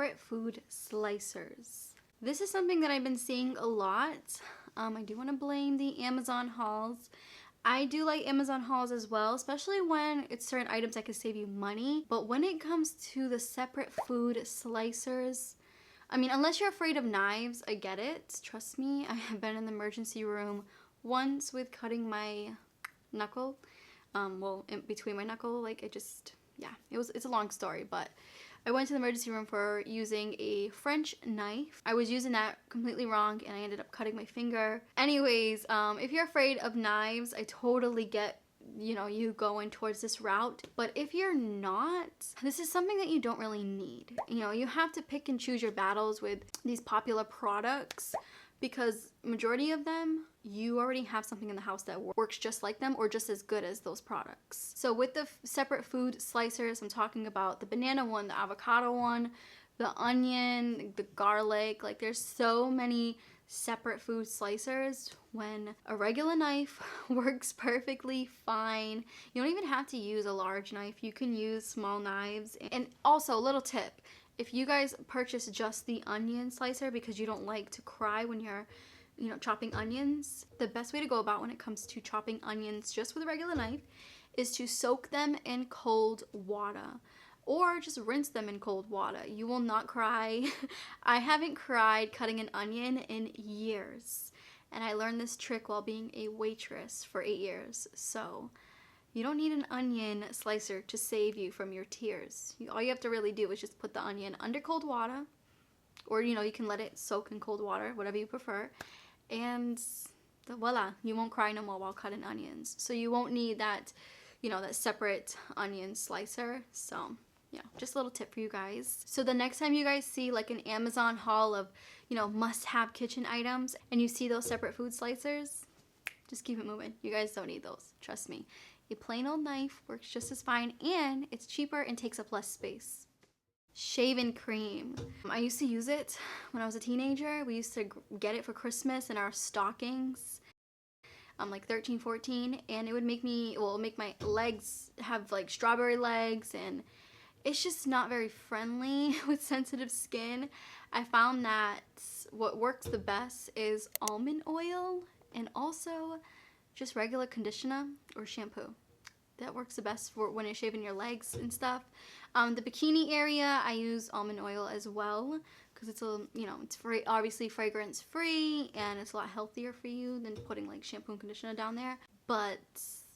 separate food slicers. This is something that I've been seeing a lot. I do want to blame the Amazon hauls. I do like Amazon hauls as well, especially when it's certain items that can save you money. But when it comes to the separate food slicers, I mean, unless you're afraid of knives, I get it. Trust me, I have been in the emergency room once with cutting my knuckle. Well, in between my knuckle, like yeah, it's a long story, but I went to the emergency room for using a French knife. I was using that completely wrong and I ended up cutting my finger. Anyways, if you're afraid of knives, I totally get, you know, you going towards this route. But if you're not, this is something that you don't really need. You know, you have to pick and choose your battles with these popular products because majority of them, you already have something in the house that works just like them or just as good as those products. So with the separate food slicers, I'm talking about the banana one, the avocado one, the onion, the garlic. Like there's so many separate food slicers when a regular knife works perfectly fine. You don't even have to use a large knife. You can use small knives. And also, a little tip, if you guys purchase just the onion slicer because you don't like to cry when you're, you know, chopping onions, the best way to go about when it comes to chopping onions just with a regular knife is to soak them in cold water or just rinse them in cold water. You will not cry. I haven't cried cutting an onion in years, and I learned this trick while being a waitress for 8 years. So you don't need an onion slicer to save you from your tears. All you have to really do is just put the onion under cold water, or, you know, you can let it soak in cold water, whatever you prefer, and voila, you won't cry no more while cutting onions. So you won't need that, you know, that separate onion slicer. So yeah, just a little tip for you guys. So the next time you guys see like an Amazon haul of, you know, must-have kitchen items and you see those separate food slicers, just keep it moving. You guys don't need those, trust me. A plain old knife works just as fine, and it's cheaper and takes up less space. Shaving cream. I used to use it when I was a teenager. We used to get it for Christmas in our stockings. I'm like 13, 14, and it would make me, well, make my legs have like strawberry legs, and it's just not very friendly with sensitive skin. I found that what works the best is almond oil and also just regular conditioner or shampoo. That works the best for when you're shaving your legs and stuff. The bikini area, I use almond oil as well because it's a, you know, it's obviously fragrance free and it's a lot healthier for you than putting like shampoo and conditioner down there. But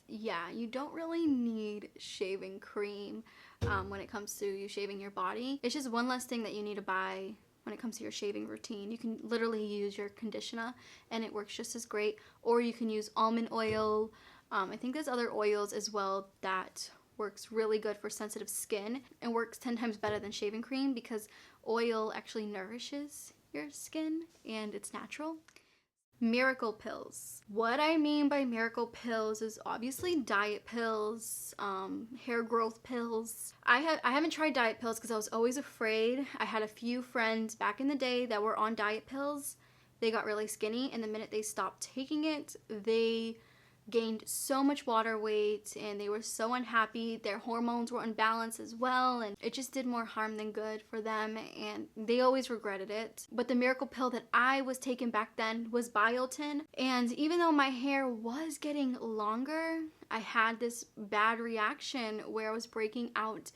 yeah, you don't really need shaving cream when it comes to you shaving your body. It's just one less thing that you need to buy when it comes to your shaving routine. You can literally use your conditioner and it works just as great, or you can use almond oil. I think there's other oils as well that works really good for sensitive skin and works 10 times better than shaving cream because oil actually nourishes your skin and it's natural. Miracle pills. What I mean by miracle pills is obviously diet pills, hair growth pills. I haven't tried diet pills because I was always afraid. I had a few friends back in the day that were on diet pills. They got really skinny, and the minute they stopped taking it, they gained so much water weight and they were so unhappy. Their hormones were unbalanced as well, and it just did more harm than good for them, and they always regretted it. But the miracle pill that I was taking back then was biotin, and even though my hair was getting longer, I had this bad reaction where I was breaking out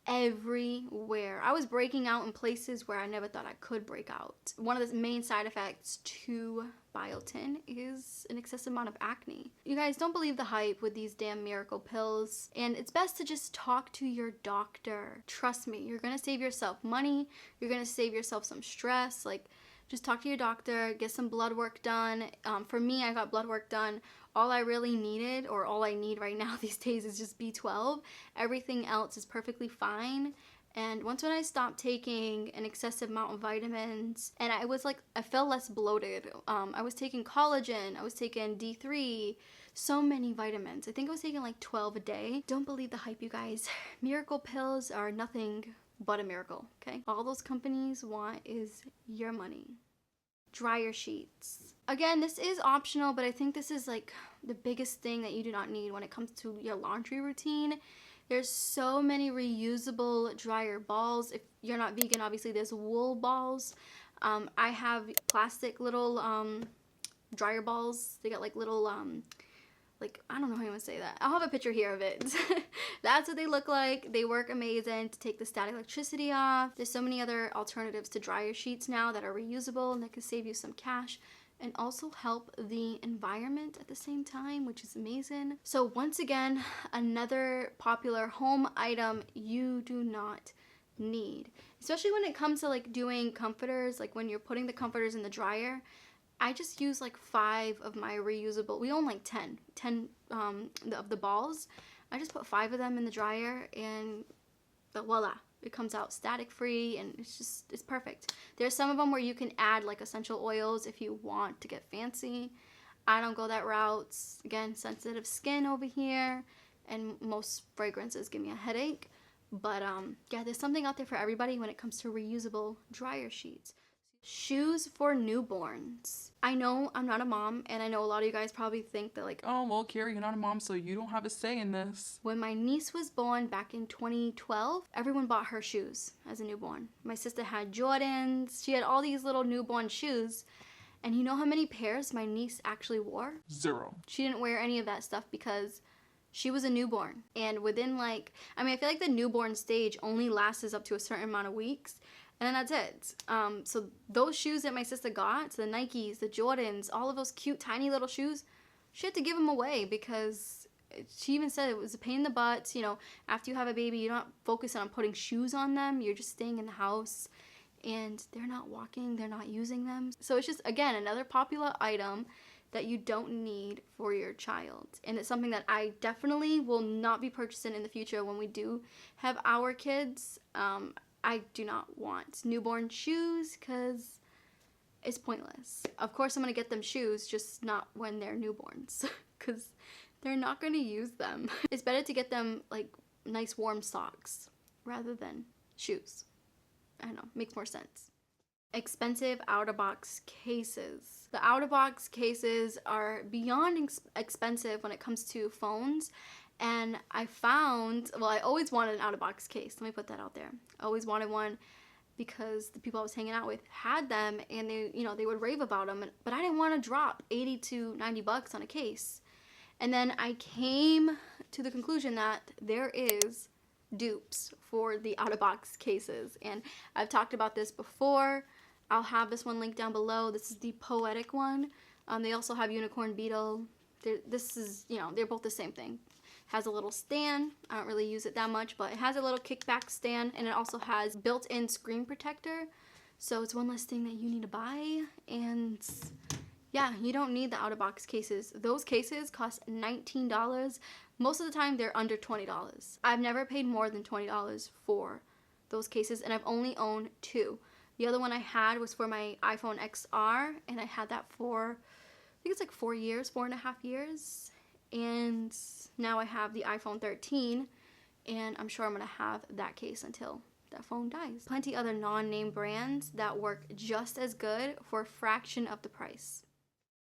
everywhere. I was breaking out in places where I never thought I could break out. One of the main side effects to biotin is an excessive amount of acne. You guys, don't believe the hype with these damn miracle pills, and it's best to just talk to your doctor. Trust me, you're gonna save yourself money, you're gonna save yourself some stress. Like, just talk to your doctor, get some blood work done. For me, I got blood work done. All I really needed, or all I need right now these days, is just B12. Everything else is perfectly fine. And once when I stopped taking an excessive amount of vitamins, and I felt less bloated. I was taking collagen, I was taking D3, so many vitamins. I think I was taking like 12 a day. Don't believe the hype, you guys. Miracle pills are nothing but a miracle, okay? All those companies want is your money. Dryer sheets. Again, this is optional, but I think this is like the biggest thing that you do not need when it comes to your laundry routine. There's so many reusable dryer balls. If you're not vegan, obviously there's wool balls. I have plastic little dryer balls. They got like little like, I don't know how you want to say that. I'll have a picture here of it. That's what they look like. They work amazing to take the static electricity off. There's so many other alternatives to dryer sheets now that are reusable and that can save you some cash and also help the environment at the same time, which is amazing. So once again, another popular home item you do not need, especially when it comes to like doing comforters, like when you're putting the comforters in the dryer. I just use like 5 of my reusable, we own like 10 of the balls. I just put 5 of them in the dryer and voila, it comes out static free and it's perfect. There's some of them where you can add like essential oils if you want to get fancy. I don't go that route. Again, sensitive skin over here and most fragrances give me a headache. But yeah, there's something out there for everybody when it comes to reusable dryer sheets. Shoes for newborns. I know I'm not a mom, and I know a lot of you guys probably think that like, oh, well, Carrie, you're not a mom, so you don't have a say in this. When my niece was born back in 2012, everyone bought her shoes as a newborn. My sister had Jordans. She had all these little newborn shoes. And you know how many pairs my niece actually wore? 0. She didn't wear any of that stuff because she was a newborn. And within like, I mean, I feel like the newborn stage only lasts up to a certain amount of weeks. And then that's it. So those shoes that my sister got, the Nikes, the Jordans, all of those cute tiny little shoes, she had to give them away because she even said it was a pain in the butt. You know, after you have a baby, you're not focusing on putting shoes on them. You're just staying in the house and they're not walking, they're not using them. So it's just, again, another popular item that you don't need for your child. And it's something that I definitely will not be purchasing in the future when we do have our kids. I do not want newborn shoes because it's pointless. Of course, I'm going to get them shoes, just not when they're newborns because they're not going to use them. It's better to get them like nice warm socks rather than shoes. I don't know, makes more sense. Expensive out-of-box cases. The out-of-box cases are beyond expensive when it comes to phones. And I found, well, I always wanted an out-of-box case. Let me put that out there. I always wanted one because the people I was hanging out with had them and they, you know, they would rave about them. But I didn't want to drop 80 to 90 bucks on a case. And then I came to the conclusion that there is dupes for the out-of-box cases. And I've talked about this before. I'll have this one linked down below. This is the Poetic one. They also have Unicorn Beetle. This is, you know, they're both the same thing. Has a little stand. I don't really use it that much, but it has a little kickback stand and it also has built-in screen protector. So it's one less thing that you need to buy. And yeah, you don't need the out-of-box cases. Those cases cost $19. Most of the time they're under $20. I've never paid more than $20 for those cases and I've only owned 2. The other one I had was for my iPhone XR and I had that for, I think it's like 4.5 years. And now I have the iPhone 13 and I'm sure I'm gonna have that case until that phone dies. Plenty other non-name brands that work just as good for a fraction of the price.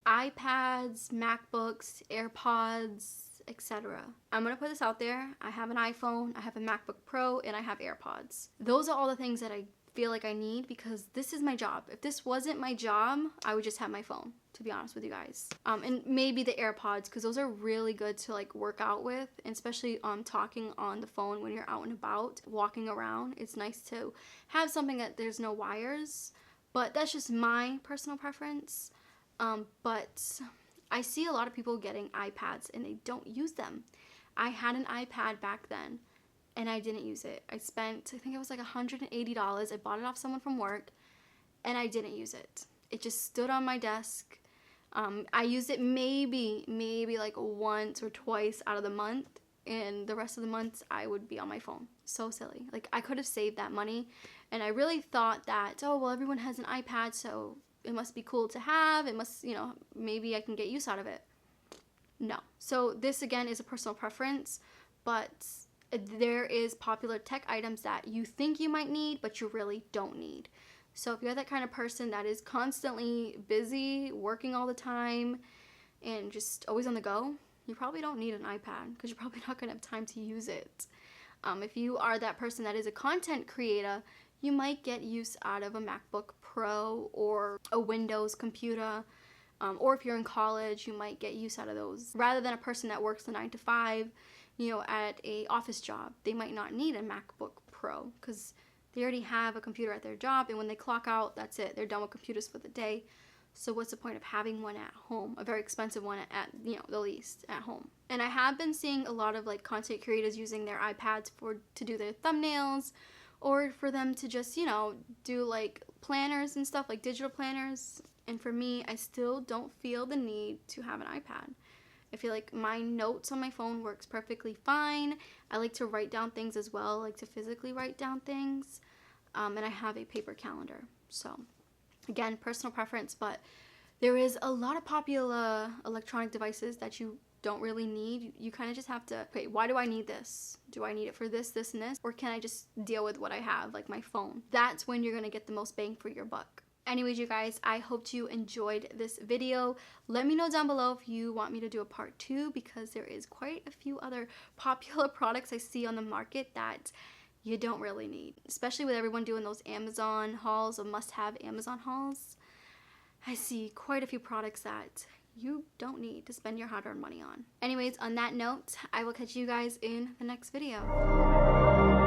iPads, MacBooks, AirPods, etc. I'm gonna put this out there. I have an iPhone, I have a MacBook Pro, and I have AirPods. Those are all the things that I feel like I need because this is my job. If this wasn't my job, I would just have my phone, to be honest with you guys. And maybe the AirPods because those are really good to like work out with, and especially talking on the phone when you're out and about, walking around. It's nice to have something that there's no wires, but that's just my personal preference. But I see a lot of people getting iPads and they don't use them. I had an iPad back then and I didn't use it. I spent, I think it was like $180. I bought it off someone from work and I didn't use it. It just stood on my desk. I used it maybe like once or twice out of the month, and the rest of the months I would be on my phone. So silly. Like I could have saved that money, and I really thought that, oh well, everyone has an iPad, so it must be cool to have. It must, you know, maybe I can get use out of it. No. So this again is a personal preference, but there is popular tech items that you think you might need, but you really don't need. So if you're that kind of person that is constantly busy, working all the time, and just always on the go, you probably don't need an iPad because you're probably not going to have time to use it. If you are that person that is a content creator, you might get use out of a MacBook Pro or a Windows computer. Or if you're in college, you might get use out of those. Rather than a person that works the 9 to 5, at a office job, they might not need a MacBook Pro because they already have a computer at their job, and when they clock out, that's it. They're done with computers for the day. So what's the point of having one at home? A very expensive one at the least at home. And I have been seeing a lot of like content creators using their iPads to do their thumbnails, or for them to just, do like planners and stuff, like digital planners. And for me, I still don't feel the need to have an iPad. I feel like my notes on my phone works perfectly fine. I like to write down things as well, I like to physically write down things. And I have a paper calendar. So again, personal preference, but there is a lot of popular electronic devices that you don't really need. You kind of just have to, okay, why do I need this? Do I need it for this, this, and this? Or can I just deal with what I have, like my phone? That's when you're gonna get the most bang for your buck. Anyways, you guys, I hope you enjoyed this video. Let me know down below if you want me to do a part 2, because there is quite a few other popular products I see on the market that you don't really need, especially with everyone doing those Amazon hauls or must-have Amazon hauls. I see quite a few products that you don't need to spend your hard-earned money on. Anyways, on that note, I will catch you guys in the next video.